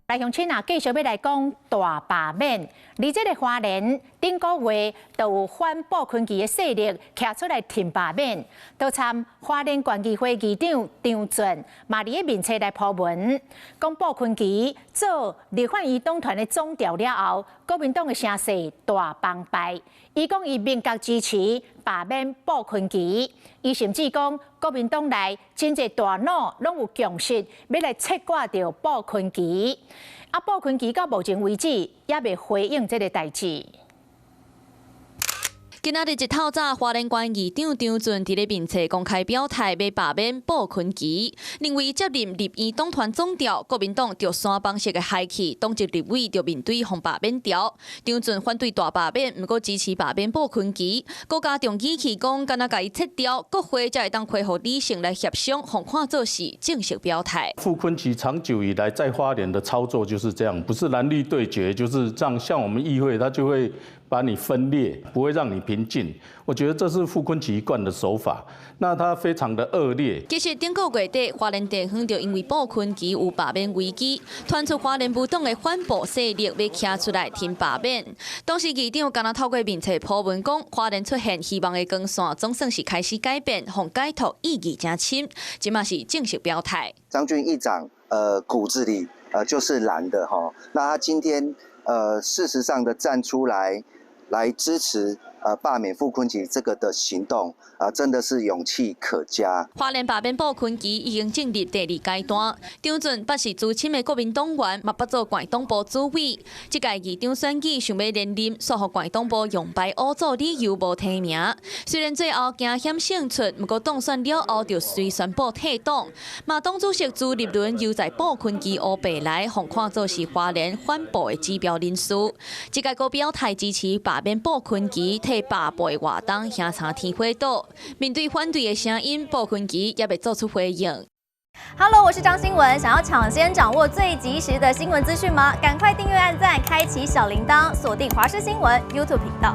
来乡亲啊，继续要来讲大罢免。而这个花莲顶个月就有反保困期的势力徛出来挺罢免，都参花莲县议会议长张俊嘛伫个面册来铺文，讲保困期做立法院党团的总调了后，国民党的声势大崩败。伊讲伊明确支持罢免保困期，伊甚至讲国民党内真侪大脑拢有共识，要来切割掉保困期。保困期到目前为止也未回应这个代志。今仔日一透早，花莲县议长张俊伫咧面册公开表态，要罢免保困期，认为接任立院党团总调，国民党着三帮式的海气，党籍立委着面对互罢免掉。张俊反对大罢免，毋过支持罢免保困期，国家重语气讲，敢若甲伊撤掉，国会才会当恢复理性来协商，互看做是正式表态。傅昆萁长久以来在花莲的操作就是这样，不是蓝绿对决，就是这样。像我们议会，他就会把你分裂，不会让你平静。我觉得这是傅昆萁一贯的手法，那他非常的恶劣。其实顶个月底，花莲地方就因为保困期有罢免危机，传出花莲无党的反保势力要徛出来挺罢免。当时议长敢若透过面册铺文讲，花莲出现希望的光线，总算是开始改变，互改图意义真深，即嘛是正式表态。张俊议长骨子里就是蓝的哈，那他今天事实上的站出来支持罢免傅昆萁这个的行动真的是勇气可嘉。花莲罢免保困期已经进入第二阶段，张俊不是资深的国民党员，嘛不做县党部主委。这届议长选举想要连任，说互县党部用牌乌做理由无提名。虽然最后惊险胜出，不过当选了后就随宣布退党。马党主席朱立伦又在保困期乌白来，互看作是花莲反保的指标人士。这届个表态支持罢免保困期，替罢保的活动响参天花岛。面对反对的声音，保困期也未做出回应。Hello， 我是张新文。想要抢先掌握最及时的新闻资讯吗？赶快订阅、按赞、开启小铃铛，锁定华视新闻 YouTube 频道。